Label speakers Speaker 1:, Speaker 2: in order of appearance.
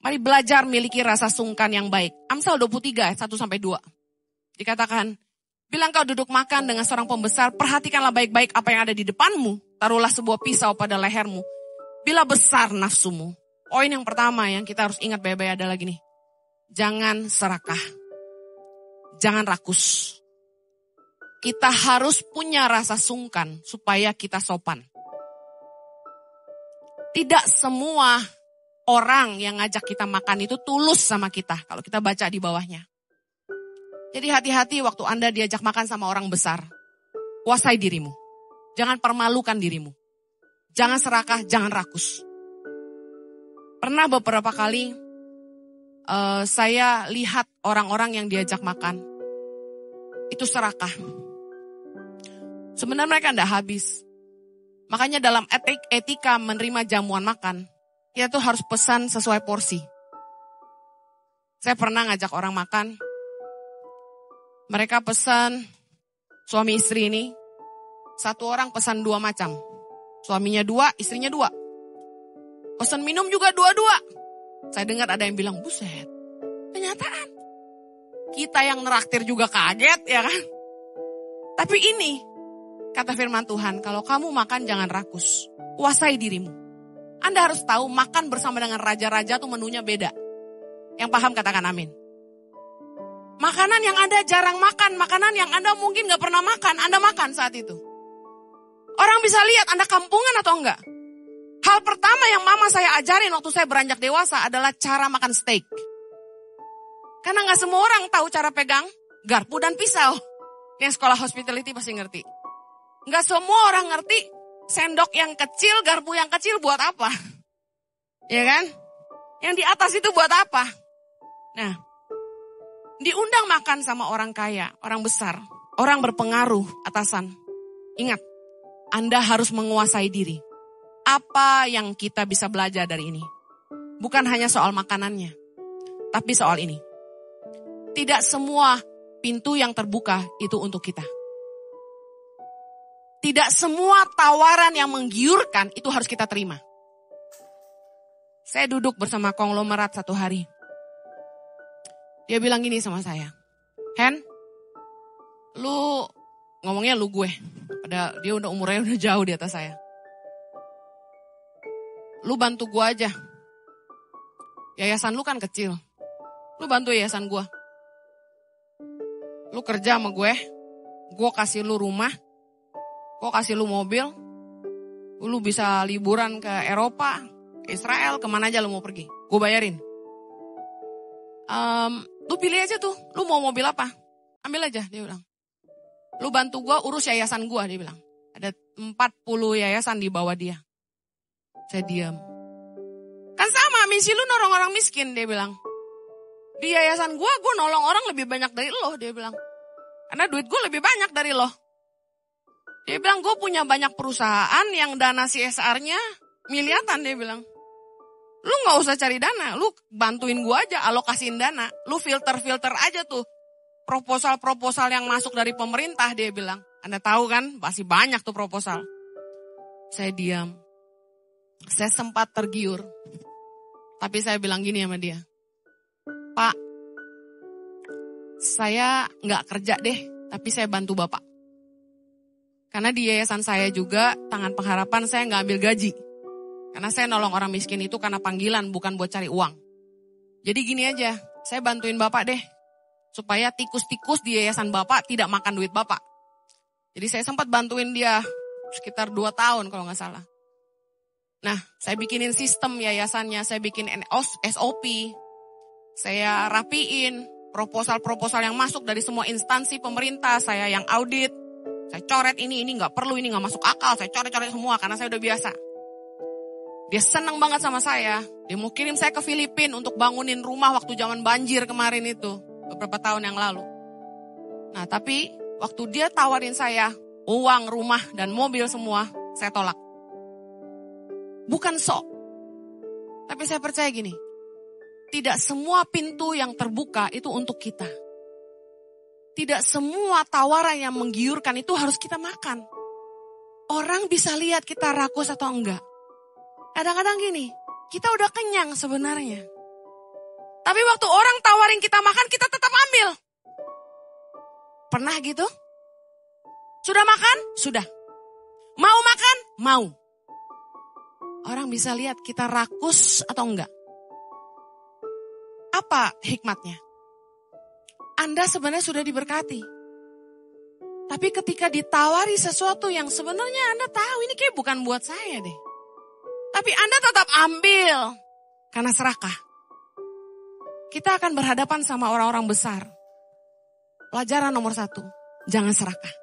Speaker 1: Mari belajar miliki rasa sungkan yang baik. Amsal 23 ayat 1-2. Dikatakan, bila engkau duduk makan dengan seorang pembesar, perhatikanlah baik-baik apa yang ada di depanmu. Taruhlah sebuah pisau pada lehermu. Bila besar nafsumu. Poin yang pertama yang kita harus ingat baik-baik adalah gini. Jangan serakah. Jangan rakus. Kita harus punya rasa sungkan supaya kita sopan. Tidak semua orang yang ngajak kita makan itu tulus sama kita. Kalau kita baca di bawahnya. Jadi hati-hati waktu Anda diajak makan sama orang besar. Kuasai dirimu. Jangan permalukan dirimu. Jangan serakah, jangan rakus. Pernah beberapa kali saya lihat orang-orang yang diajak makan. Itu serakah. Sebenarnya mereka tidak habis. Makanya dalam etika menerima jamuan makan, kita tuh harus pesan sesuai porsi. Saya pernah ngajak orang makan. Mereka pesan, suami istri ini, satu orang pesan 2 macam. Suaminya 2, istrinya 2. Pesan minum juga 2-2. Saya dengar ada yang bilang, buset, kenyataan. Kita yang neraktir juga kaget ya kan. Tapi ini, kata firman Tuhan, kalau kamu makan jangan rakus. Kuasai dirimu. Anda harus tahu makan bersama dengan raja-raja tuh menunya beda. Yang paham katakan amin. Makanan yang Anda jarang makan, makanan yang Anda mungkin gak pernah makan, Anda makan saat itu. Orang bisa lihat Anda kampungan atau enggak. Hal pertama yang mama saya ajarin waktu saya beranjak dewasa adalah cara makan steak. Karena gak semua orang tahu cara pegang garpu dan pisau. Yang sekolah hospitality pasti ngerti. Gak semua orang ngerti sendok yang kecil, garpu yang kecil buat apa. Ya kan? Yang di atas itu buat apa? Nah, diundang makan sama orang kaya, orang besar, orang berpengaruh, atasan. Ingat, Anda harus menguasai diri. Apa yang kita bisa belajar dari ini? Bukan hanya soal makanannya, tapi soal ini. Tidak semua pintu yang terbuka itu untuk kita. Tidak semua tawaran yang menggiurkan itu harus kita terima. Saya duduk bersama konglomerat satu hari. Dia bilang gini sama saya. Hen, lu ngomongnya lu gue. Padahal dia udah umurnya udah jauh di atas saya. Lu bantu gue aja. Yayasan lu kan kecil. Lu bantu yayasan gue. Lu kerja sama gue kasih lu rumah, gue kasih lu mobil, lu bisa liburan ke Eropa, ke Israel, kemana aja lu mau pergi. Gue bayarin. Lu pilih aja tuh, lu mau mobil apa? Ambil aja, dia bilang. Lu bantu gue urus yayasan gue, dia bilang. Ada 40 yayasan di bawah dia. Saya diam. Kan sama, misi lu nolong orang miskin, dia bilang. Di yayasan gue nolong orang lebih banyak dari lo, dia bilang. Karena duit gue lebih banyak dari lo. Dia bilang, gue punya banyak perusahaan yang dana CSR-nya miliaran, dia bilang. Lu gak usah cari dana, lu bantuin gue aja, alokasiin dana. Lu filter-filter aja tuh. Proposal-proposal yang masuk dari pemerintah, dia bilang. Anda tahu kan, pasti banyak tuh proposal. Saya diam. Saya sempat tergiur. Tapi saya bilang gini sama dia. Pak, saya gak kerja deh, tapi saya bantu Bapak. Karena di yayasan saya juga, Tangan Pengharapan, saya gak ambil gaji. Karena saya nolong orang miskin itu karena panggilan, bukan buat cari uang. Jadi gini aja, saya bantuin Bapak deh. Supaya tikus-tikus di yayasan Bapak tidak makan duit Bapak. Jadi saya sempat bantuin dia sekitar 2 tahun kalau gak salah. Nah, saya bikinin sistem yayasannya, saya bikin SOP. Saya rapiin proposal-proposal yang masuk dari semua instansi pemerintah, saya yang audit. Saya coret ini gak perlu, ini gak masuk akal, saya coret-coret semua karena saya udah biasa. Dia senang banget sama saya, dia mau kirim saya ke Filipina untuk bangunin rumah waktu zaman banjir kemarin itu, beberapa tahun yang lalu. Nah tapi waktu dia tawarin saya uang, rumah, dan mobil semua, saya tolak. Bukan sok, tapi saya percaya gini, tidak semua pintu yang terbuka itu untuk kita. Tidak semua tawaran yang menggiurkan itu harus kita makan. Orang bisa lihat kita rakus atau enggak. Kadang-kadang gini, kita udah kenyang sebenarnya. Tapi waktu orang tawarin kita makan, kita tetap ambil. Pernah gitu? Sudah makan? Sudah. Mau makan? Mau. Orang bisa lihat kita rakus atau enggak. Apa hikmatnya? Anda sebenarnya sudah diberkati. Tapi ketika ditawari sesuatu yang sebenarnya Anda tahu ini kayak bukan buat saya deh. Tapi Anda tetap ambil karena serakah. Kita akan berhadapan sama orang-orang besar. Pelajaran nomor 1, jangan serakah.